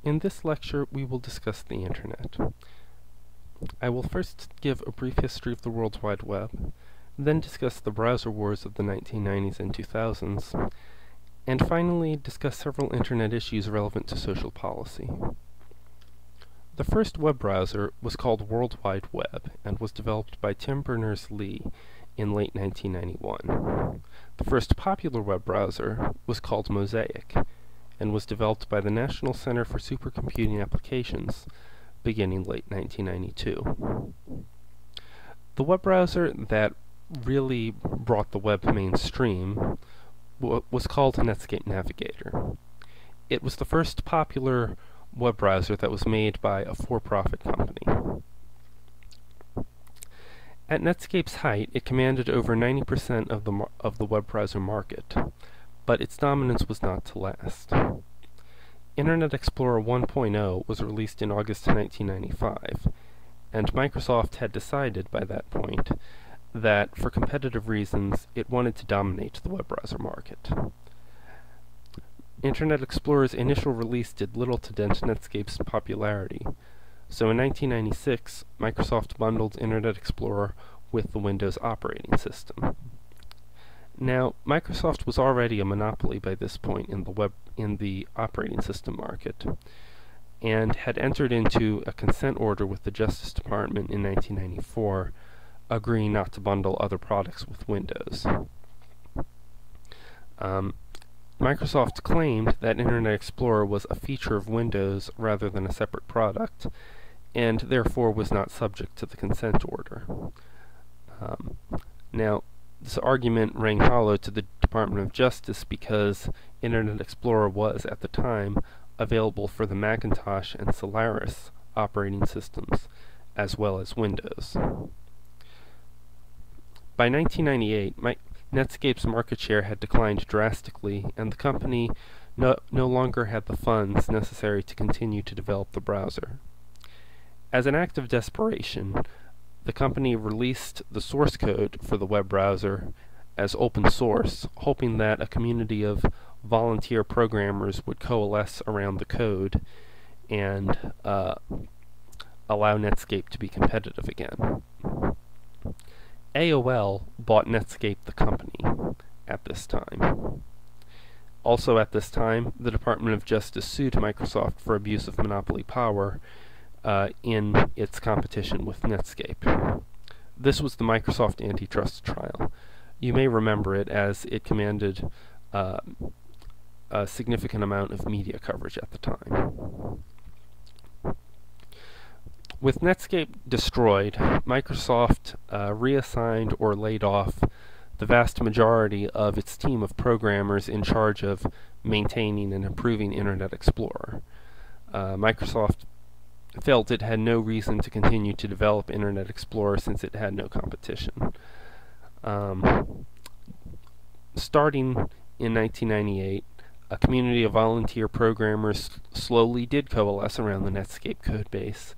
In this lecture, we will discuss the Internet. I will first give a brief history of the World Wide Web, then discuss the browser wars of the 1990s and 2000s, and finally discuss several Internet issues relevant to social policy. The first web browser was called World Wide Web and was developed by Tim Berners-Lee in late 1991. The first popular web browser was called Mosaic and was developed by the National Center for Supercomputing Applications beginning late 1992. The web browser that really brought the web mainstream was called Netscape Navigator. It was the first popular web browser that was made by a for-profit company. At Netscape's height, it commanded over 90% of the web browser market, but its dominance was not to last. Internet Explorer 1.0 was released in August 1995, and Microsoft had decided by that point that, for competitive reasons, it wanted to dominate the web browser market. Internet Explorer's initial release did little to dent Netscape's popularity, so in 1996, Microsoft bundled Internet Explorer with the Windows operating system. Now, Microsoft was already a monopoly by this point in the operating system market, and had entered into a consent order with the Justice Department in 1994, agreeing not to bundle other products with Windows. Microsoft claimed that Internet Explorer was a feature of Windows rather than a separate product, and therefore was not subject to the consent order. Now, this argument rang hollow to the Department of Justice because Internet Explorer was, at the time, available for the Macintosh and Solaris operating systems, as well as Windows. By 1998, Netscape's market share had declined drastically, and the company no longer had the funds necessary to continue to develop the browser. As an act of desperation, the company released the source code for the web browser as open source, hoping that a community of volunteer programmers would coalesce around the code and allow Netscape to be competitive again. AOL bought Netscape the company at this time. Also at this time, the Department of Justice sued Microsoft for abuse of monopoly power in its competition with Netscape. This was the Microsoft antitrust trial. You may remember it as it commanded a significant amount of media coverage at the time. With Netscape destroyed, Microsoft reassigned or laid off the vast majority of its team of programmers in charge of maintaining and improving Internet Explorer. Microsoft felt it had no reason to continue to develop Internet Explorer since it had no competition. Starting in 1998, a community of volunteer programmers slowly did coalesce around the Netscape codebase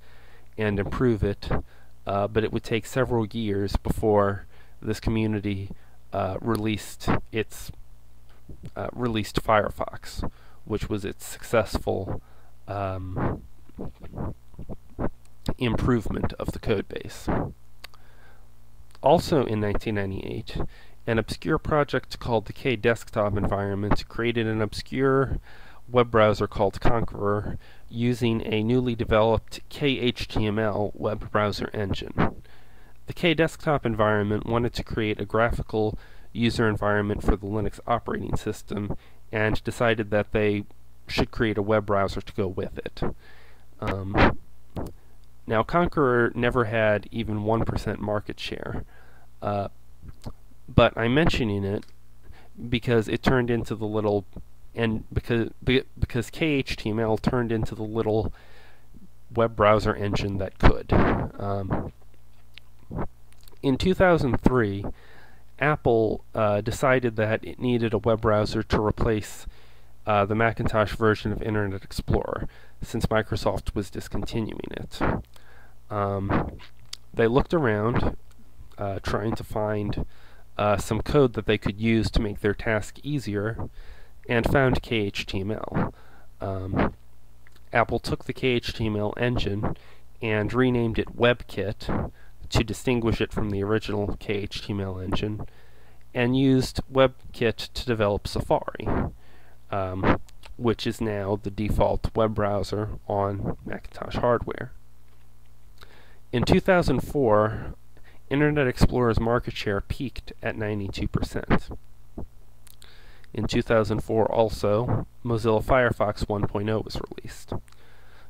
and improve it, but it would take several years before this community released Firefox, which was its successful improvement of the codebase. Also in 1998, an obscure project called the K-Desktop environment created an obscure web browser called Conqueror using a newly developed KHTML web browser engine. The K-Desktop environment wanted to create a graphical user environment for the Linux operating system and decided that they should create a web browser to go with it. Now, Conqueror never had even 1% market share, but I'm mentioning it because it turned into the little, and because KHTML turned into the little web browser engine that could. In 2003, Apple decided that it needed a web browser to replace the Macintosh version of Internet Explorer, since Microsoft was discontinuing it. They looked around, trying to find some code that they could use to make their task easier, and found KHTML. Apple took the KHTML engine and renamed it WebKit to distinguish it from the original KHTML engine, and used WebKit to develop Safari, which is now the default web browser on Macintosh hardware. In 2004, Internet Explorer's market share peaked at 92%. In 2004 also, Mozilla Firefox 1.0 was released.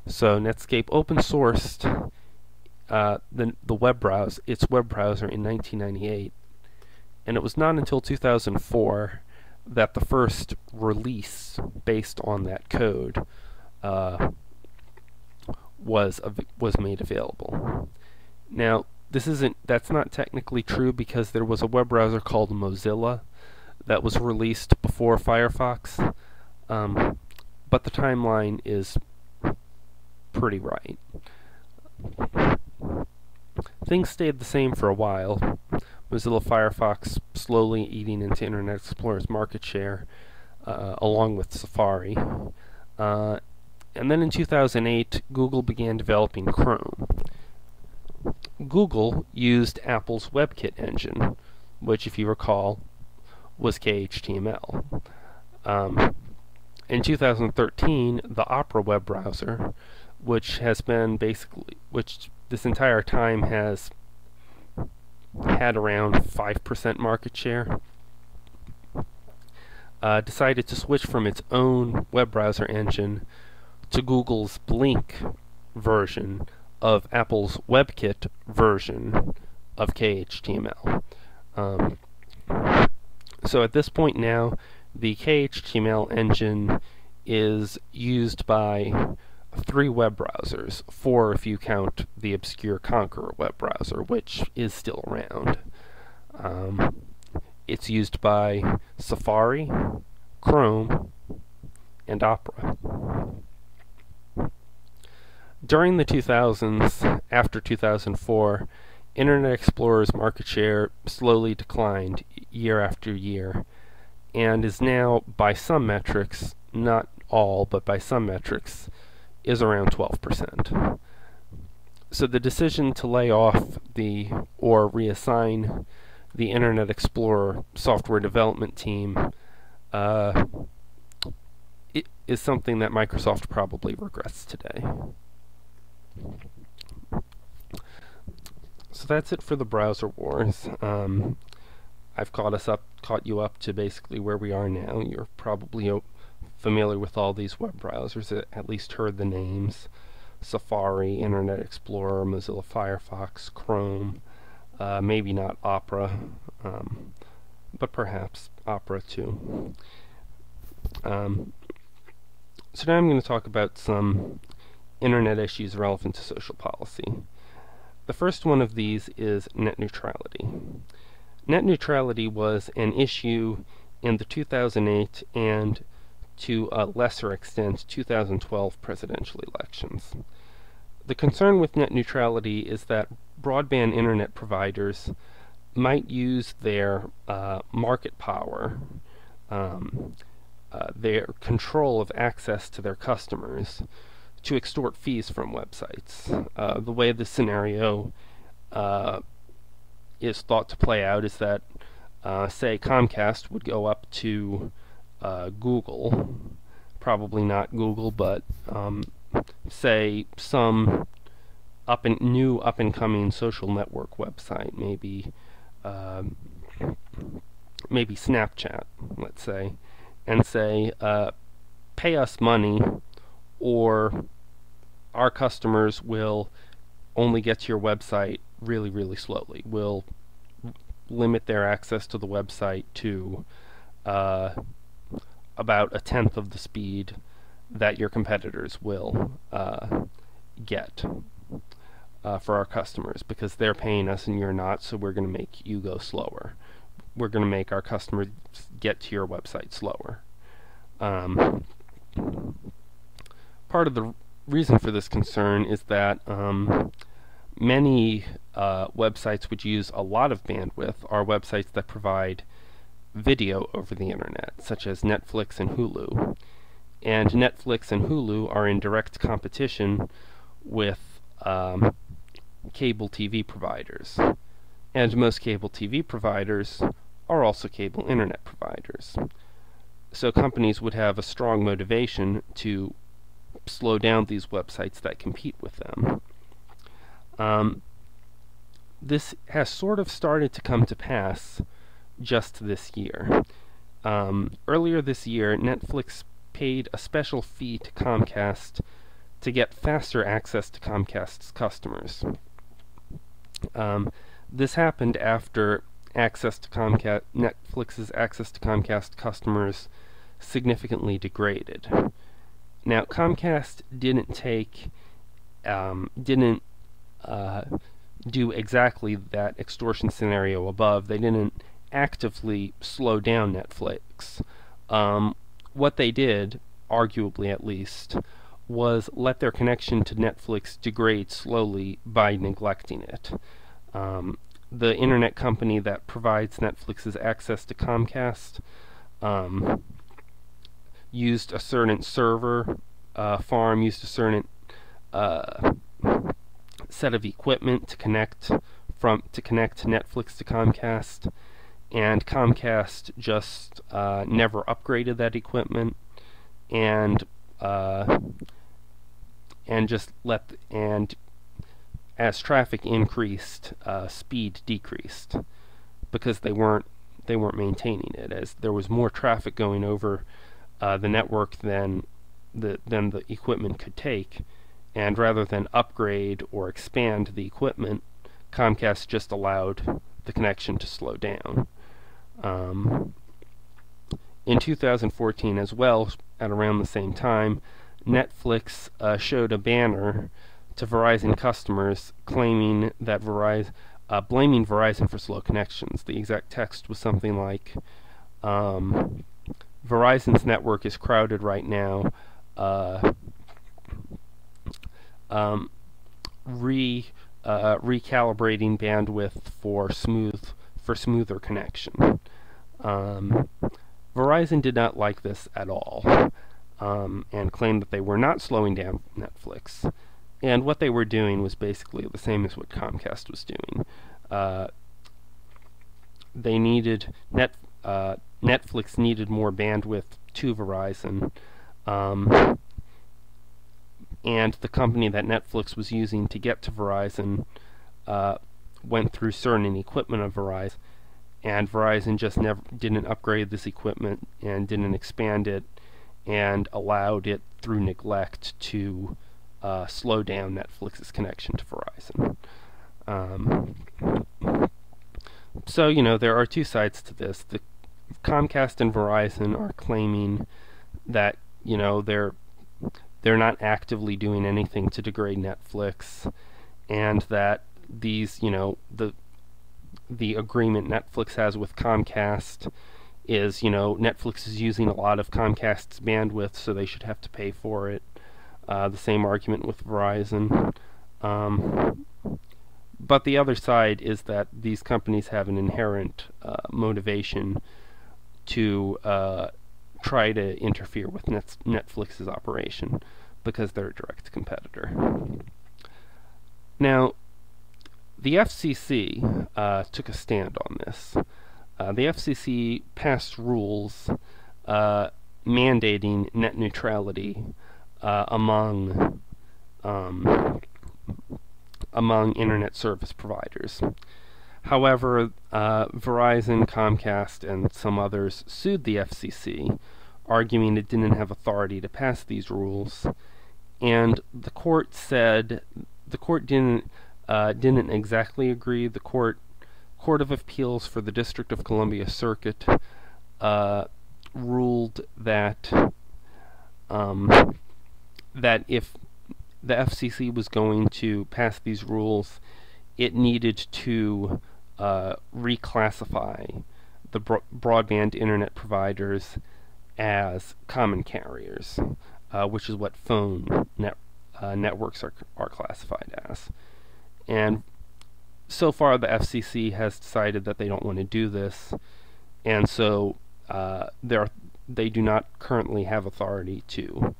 So Netscape open-sourced its web browser in 1998, and it was not until 2004 that the first release based on that code was made available. Now, that's not technically true, because there was a web browser called Mozilla that was released before Firefox, but the timeline is pretty right. Things stayed the same for a while. Mozilla Firefox slowly eating into Internet Explorer's market share, along with Safari. And then in 2008, Google began developing Chrome. Google used Apple's WebKit engine, which, if you recall, was KHTML. In 2013, the Opera web browser, which this entire time has had around 5% market share, decided to switch from its own web browser engine to Google's Blink version of Apple's WebKit version of KHTML. So at this point now, the KHTML engine is used by 3 web browsers, 4 if you count the obscure Conqueror web browser, which is still around. It's used by Safari, Chrome, and Opera. During the 2000s, after 2004, Internet Explorer's market share slowly declined year after year, and is now, by some metrics, not all, but by some metrics, is around 12%. So the decision to lay off or reassign the Internet Explorer software development team it is something that Microsoft probably regrets today. So that's it for the browser wars. I've caught you up to basically where we are now. You're probably familiar with all these web browsers, at least heard the names: Safari, Internet Explorer, Mozilla Firefox, Chrome, maybe not Opera, but perhaps Opera too. So now I'm going to talk about some Internet issues relevant to social policy. The first one of these is net neutrality. Net neutrality was an issue in the 2008 and, to a lesser extent, 2012 presidential elections. The concern with net neutrality is that broadband internet providers might use their market power, their control of access to their customers, to extort fees from websites. The way this scenario is thought to play out is that, say, Comcast would go up to Google, probably not Google, but say some new up-and-coming social network website, maybe Snapchat, let's say, and say, pay us money, or our customers will only get to your website really, really slowly. We'll limit their access to the website to about 1/10 of the speed that your competitors will get for our customers, because they're paying us and you're not, so we're going to make you go slower. We're going to make our customers get to your website slower. Part of the reason for this concern is that many websites which use a lot of bandwidth are websites that provide video over the internet, such as Netflix and Hulu. and Netflix and Hulu are in direct competition with cable TV providers. And most cable TV providers are also cable internet providers. So companies would have a strong motivation to slow down these websites that compete with them. This has sort of started to come to pass just this year. Earlier this year, Netflix paid a special fee to Comcast to get faster access to Comcast's customers. This happened after Netflix's access to Comcast customers significantly degraded. Now, Comcast didn't do exactly that extortion scenario above. They didn't actively slow down Netflix. What they did, arguably at least, was let their connection to Netflix degrade slowly by neglecting it. The internet company that provides Netflix's access to Comcast used a certain server farm, used a certain set of equipment to connect Netflix to Comcast, and Comcast just never upgraded that equipment, and as traffic increased, speed decreased because they weren't maintaining it. As there was more traffic going over the network than the equipment could take, and rather than upgrade or expand the equipment, Comcast just allowed the connection to slow down. In 2014 as well, at around the same time, Netflix showed a banner to Verizon customers claiming that blaming Verizon for slow connections. The exact text was something like, Verizon's network is crowded right now. Recalibrating bandwidth for smoother connection. Verizon did not like this at all, and claimed that they were not slowing down Netflix. And what they were doing was basically the same as what Comcast was doing. Netflix needed more bandwidth to Verizon, and the company that Netflix was using to get to Verizon went through certain equipment of Verizon, and Verizon just didn't upgrade this equipment and didn't expand it, and allowed it through neglect to slow down Netflix's connection to Verizon. So, there are two sides to this. The Comcast and Verizon are claiming that, they're not actively doing anything to degrade Netflix, and that these, the agreement Netflix has with Comcast is, Netflix is using a lot of Comcast's bandwidth, so they should have to pay for it. The same argument with Verizon. But the other side is that these companies have an inherent motivation to try to interfere with Netflix's operation because they're a direct competitor. Now, the FCC took a stand on this. The FCC passed rules mandating net neutrality among internet service providers. However, Verizon, Comcast, and some others sued the FCC, arguing it didn't have authority to pass these rules, and the court didn't exactly agree. The Court of Appeals for the District of Columbia Circuit ruled that that if the FCC was going to pass these rules, it needed to reclassify the broadband internet providers as common carriers, which is what phone networks are classified as. And so far, the FCC has decided that they don't want to do this, and so they do not currently have authority to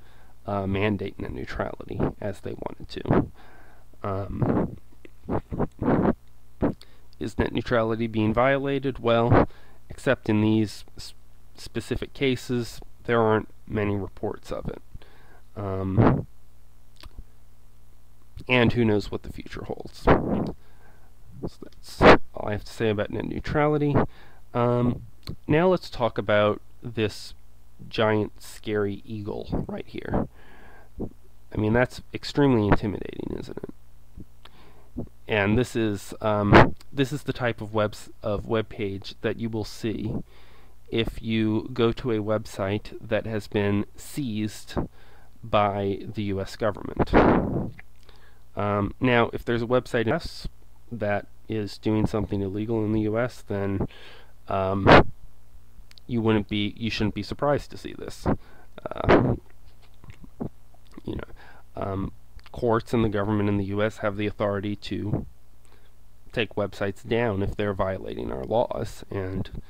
mandate net neutrality as they wanted to. Is net neutrality being violated? Well, except in these specific cases, there aren't many reports of it. And who knows what the future holds. So that's all I have to say about net neutrality. Now let's talk about this giant scary eagle right here. I mean, that's extremely intimidating, isn't it? And this is the type of web page that you will see if you go to a website that has been seized by the U.S. government. Now, if there's a website in the U.S. that is doing something illegal in the U.S., then you shouldn't be surprised to see this. Courts and the government in the U.S. have the authority to take websites down if they're violating our laws and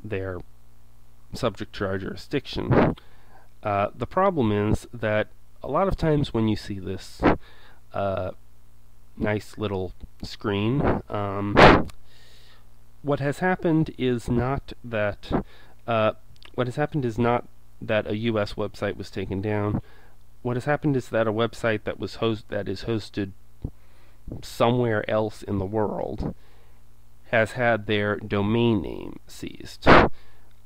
they're subject to our jurisdiction. The problem is that a lot of times when you see this nice little screen, what has happened is not that a U.S. website was taken down. What has happened is that a website that is hosted somewhere else in the world has had their domain name seized.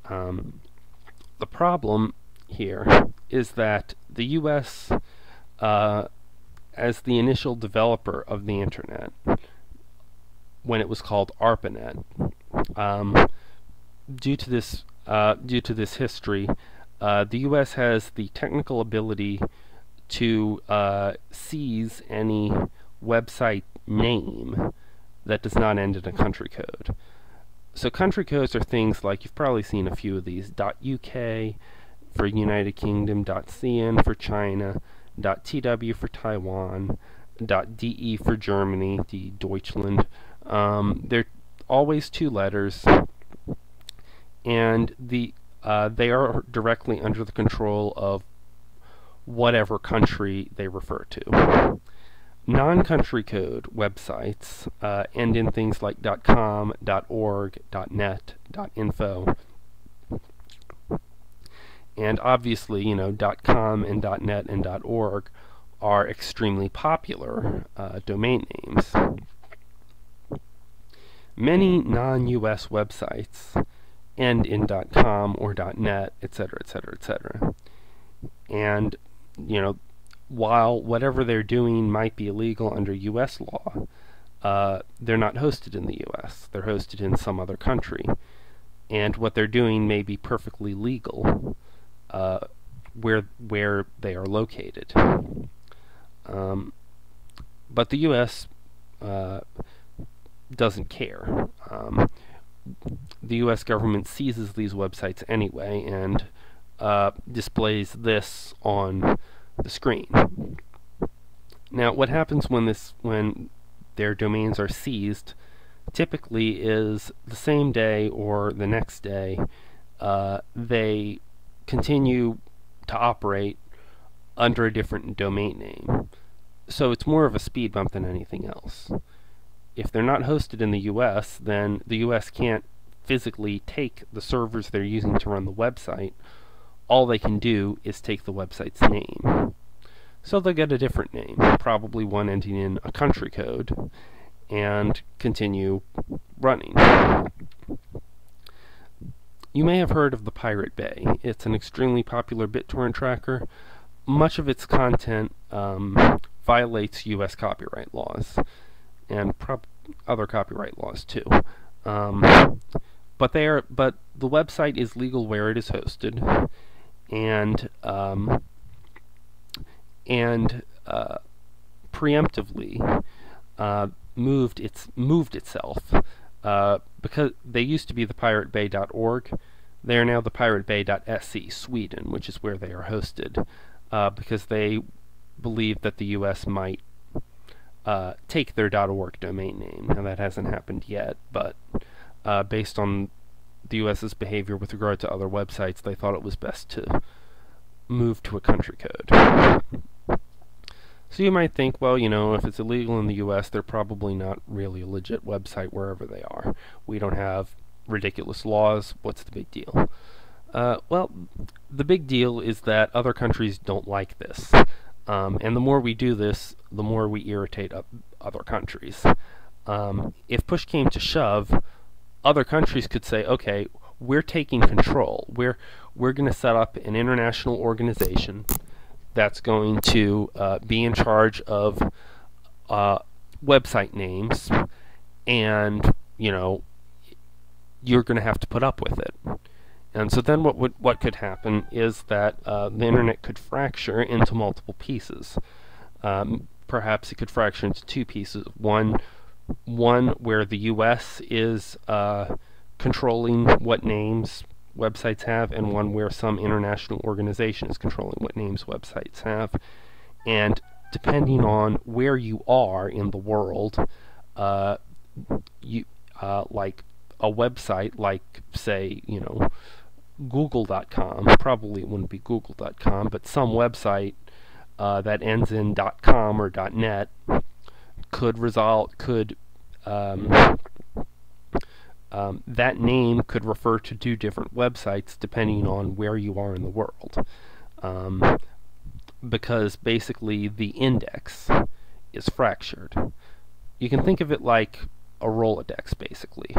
The problem here is that the U.S., as the initial developer of the Internet, when it was called ARPANET, due to this history, the U.S. has the technical ability to seize any website name that does not end in a country code. So country codes are things like, you've probably seen a few of these, .uk for United Kingdom, .cn for China, .tw for Taiwan, .de for Germany, die Deutschland. They're always two letters, and they are directly under the control of whatever country they refer to. Non-country code websites end in things like .com, .org, .net, .info. And obviously, .com and .net and .org are extremely popular domain names. Many non-US websites end in .com or .net, etc., etc., etc. And, while whatever they're doing might be illegal under U.S. law, they're not hosted in the U.S. They're hosted in some other country. And what they're doing may be perfectly legal where they are located. But the U.S. Doesn't care. The U.S. government seizes these websites anyway and displays this on the screen. Now, what happens when their domains are seized typically is the same day or the next day they continue to operate under a different domain name. So it's more of a speed bump than anything else. If they're not hosted in the US, then the US can't physically take the servers they're using to run the website. All they can do is take the website's name. So they'll get a different name, probably one ending in a country code, and continue running. You may have heard of the Pirate Bay. It's an extremely popular BitTorrent tracker. Much of its content violates U.S. copyright laws, and other copyright laws too. But the website is legal where it is hosted, and preemptively moved itself. Because they used to be the piratebay.org, they are now the piratebay.se, Sweden, which is where they are hosted, because they believe that the U.S. might take their .org domain name. Now that hasn't happened yet, but based on the U.S.'s behavior with regard to other websites, they thought it was best to move to a country code. So you might think, well, if it's illegal in the U.S., they're probably not really a legit website wherever they are. We don't have ridiculous laws. What's the big deal? Well, the big deal is that other countries don't like this. And the more we do this, the more we irritate other countries. If push came to shove, other countries could say, okay, we're taking control. We're going to set up an international organization that's going to be in charge of website names, and you're going to have to put up with it. And so then what could happen is that the internet could fracture into multiple pieces. Perhaps it could fracture into two pieces. One where the U.S. is controlling what names websites have, and one where some international organization is controlling what names websites have. And depending on where you are in the world, like a website, like say, Google.com, probably it wouldn't be Google.com, but some website that ends in .com or .net that name could refer to two different websites depending on where you are in the world, because basically the index is fractured. You can think of it like a Rolodex, basically.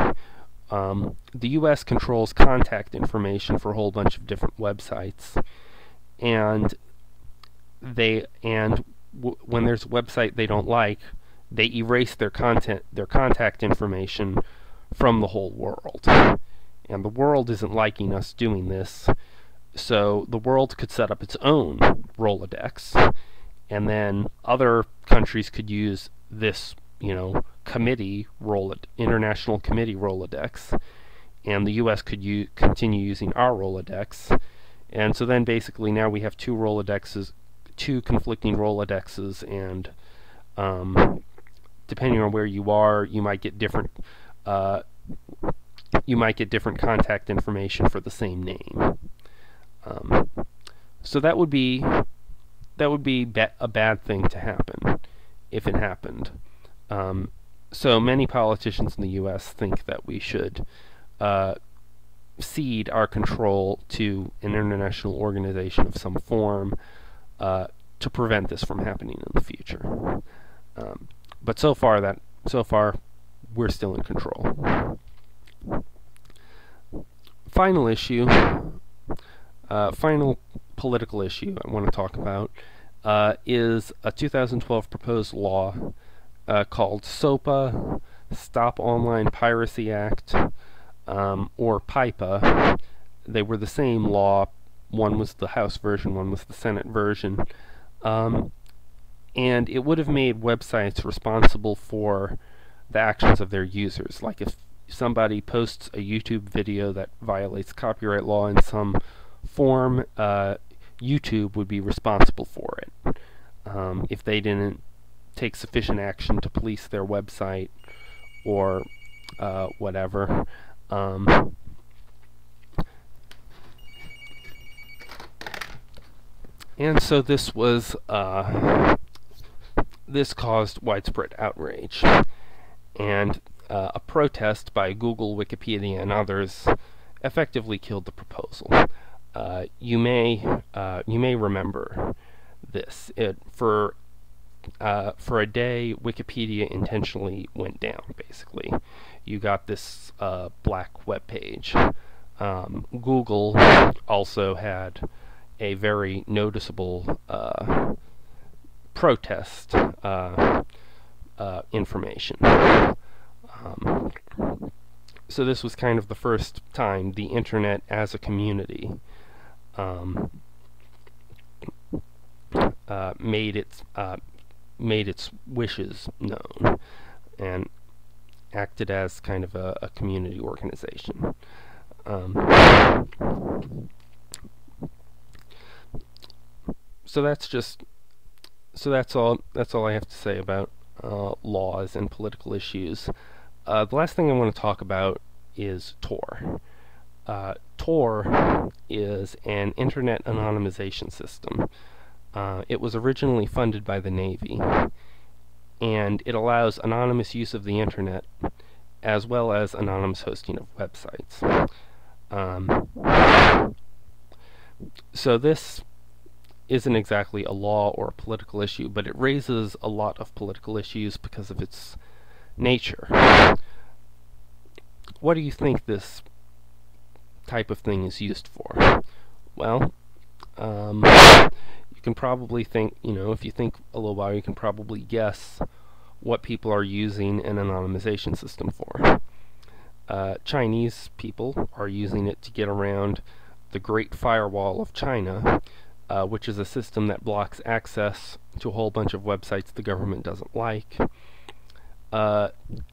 The U.S. controls contact information for a whole bunch of different websites, and when there's a website they don't like, they erase their contact information from the whole world. And the world isn't liking us doing this, so the world could set up its own Rolodex, and then other countries could use this, international committee Rolodex, and the U.S. could continue using our Rolodex. And so then basically now we have two conflicting Rolodexes, and depending on where you are, you might get different contact information for the same name. So that would be a bad thing to happen if it happened. So many politicians in the U.S. think that we should cede our control to an international organization of some form to prevent this from happening in the future. But so far we're still in control. Final political issue I want to talk about is a 2012 proposed law called SOPA, Stop Online Piracy Act, or PIPA. They were the same law. One was the House version, one was the Senate version. And it would have made websites responsible for the actions of their users. Like if somebody posts a YouTube video that violates copyright law in some form, YouTube would be responsible for it. If they didn't take sufficient action to police their website or whatever. And so this caused widespread outrage, and a protest by Google, Wikipedia, and others effectively killed the proposal. You may remember this. For a day, Wikipedia intentionally went down. Basically, you got this black web page. Google also had a very noticeable protest information. So this was kind of the first time the internet as a community made its wishes known and acted as kind of a community organization. So that's all I have to say about laws and political issues. The last thing I want to talk about is Tor. Tor is an internet anonymization system. It was originally funded by the Navy, and it allows anonymous use of the internet as well as anonymous hosting of websites. So this isn't exactly a law or a political issue, but it raises a lot of political issues because of its nature. What do you think this type of thing is used for? Well, you can probably think, if you think a little while, you can probably guess what people are using an anonymization system for. Chinese people are using it to get around the Great Firewall of China, which is a system that blocks access to a whole bunch of websites the government doesn't like.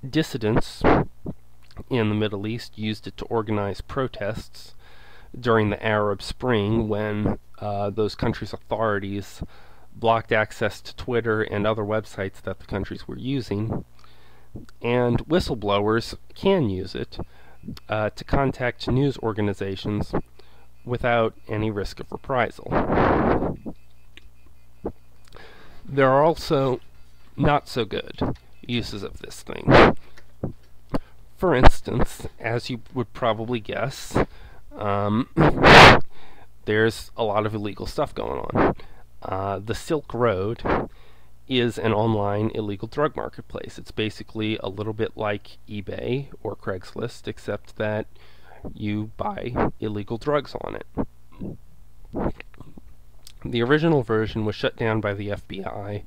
Dissidents in the Middle East used it to organize protests during the Arab Spring, when those countries' authorities blocked access to Twitter and other websites that the countries were using. And whistleblowers can use it to contact news organizations without any risk of reprisal. There are also not so good uses of this thing. For instance, as you would probably guess, there's a lot of illegal stuff going on. The Silk Road is an online illegal drug marketplace. It's basically a little bit like eBay or Craigslist, except that you buy illegal drugs on it. The original version was shut down by the FBI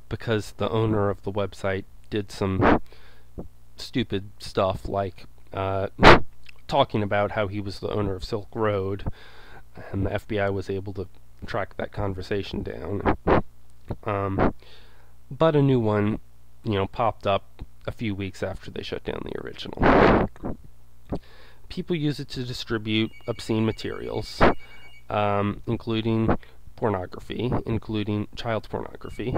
because the owner of the website did some stupid stuff like talking about how he was the owner of Silk Road, and the FBI was able to track that conversation down. But a new one, popped up a few weeks after they shut down the original. People use it to distribute obscene materials, including pornography, including child pornography.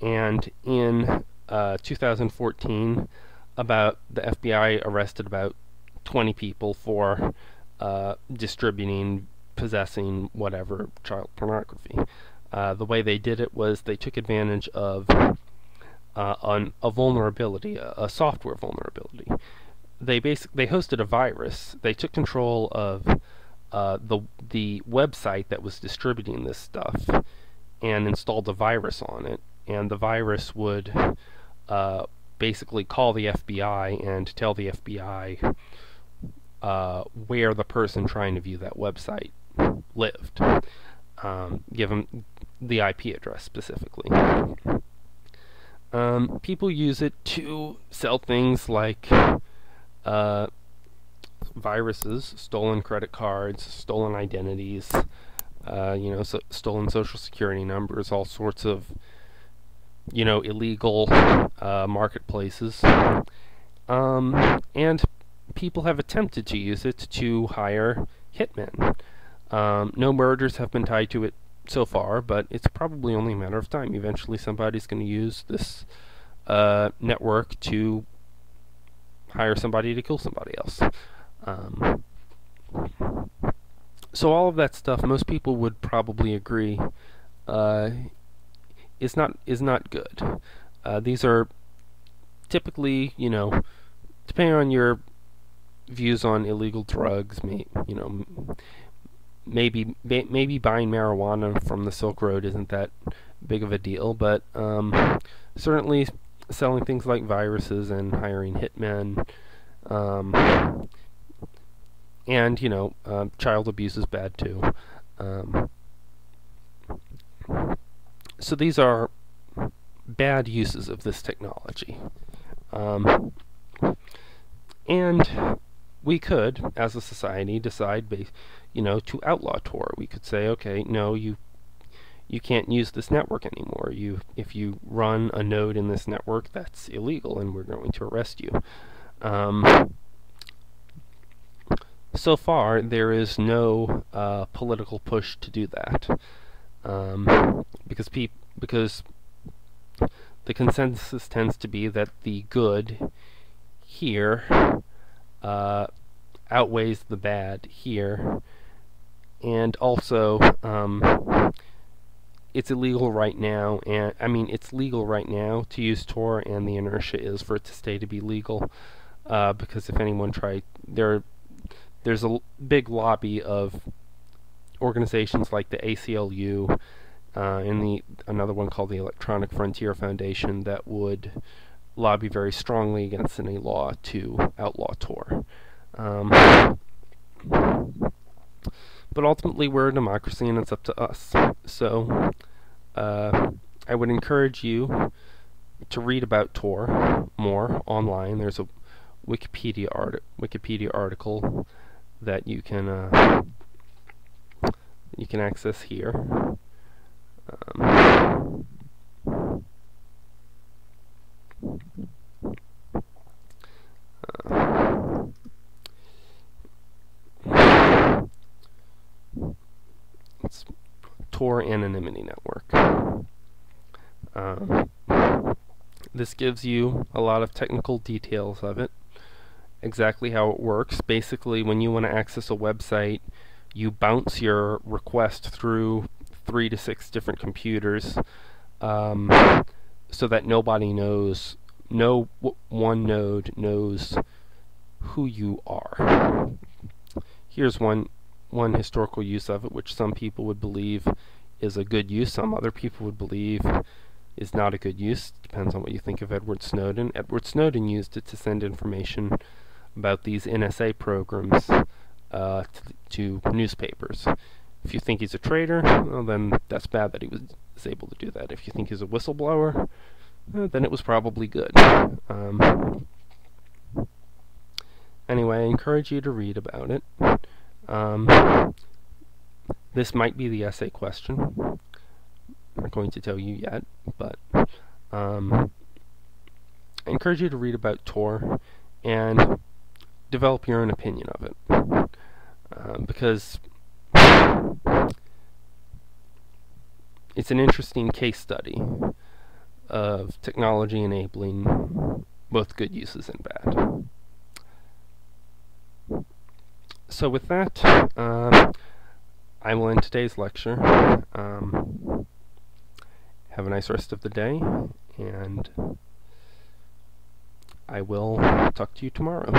And in 2014, the FBI arrested about 20 people for distributing, possessing, whatever, child pornography. The way they did it was they took advantage of a vulnerability, a software vulnerability. They hosted a virus. They took control of the website that was distributing this stuff and installed a virus on it. And the virus would basically call the FBI and tell the FBI where the person trying to view that website lived. Give them the IP address specifically. People use it to sell things like viruses, stolen credit cards, stolen identities, stolen social security numbers, all sorts of, illegal marketplaces. And people have attempted to use it to hire hitmen. No murders have been tied to it so far, but it's probably only a matter of time. Eventually somebody's going to use this network to hire somebody to kill somebody else. So all of that stuff, most people would probably agree, is not good. These are typically, depending on your views on illegal drugs, maybe buying marijuana from the Silk Road isn't that big of a deal, but certainly selling things like viruses and hiring hitmen, and child abuse is bad too. So these are bad uses of this technology, and we could, as a society, decide, to outlaw Tor. We could say, okay, no, you can't use this network anymore. If you run a node in this network, that's illegal, and we're going to arrest you. So far, there is no political push to do that, because the consensus tends to be that the good here outweighs the bad here. And also, it's illegal right now, and it's legal right now to use Tor, and the inertia is for it to stay to be legal, because if anyone tried, there's a big lobby of organizations like the ACLU, and another one called the Electronic Frontier Foundation that would lobby very strongly against any law to outlaw Tor. But ultimately, we're a democracy, and it's up to us. So, I would encourage you to read about Tor more online. There's a Wikipedia article that you can access here. It's Tor Anonymity Network. This gives you a lot of technical details of it, exactly how it works. Basically, when you want to access a website, you bounce your request through 3 to 6 different computers, so that nobody knows, no one node knows who you are. Here's one historical use of it, which some people would believe is a good use, some other people would believe is not a good use. Depends on what you think of Edward Snowden. Edward Snowden used it to send information about these NSA programs to newspapers. If you think he's a traitor, well, then that's bad that he was able to do that. If you think he's a whistleblower, then it was probably good. Anyway, I encourage you to read about it. This might be the essay question. I'm not going to tell you yet, but I encourage you to read about Tor and develop your own opinion of it, because it's an interesting case study of technology enabling both good uses and bad. So with that, I will end today's lecture. Have a nice rest of the day, and I will talk to you tomorrow.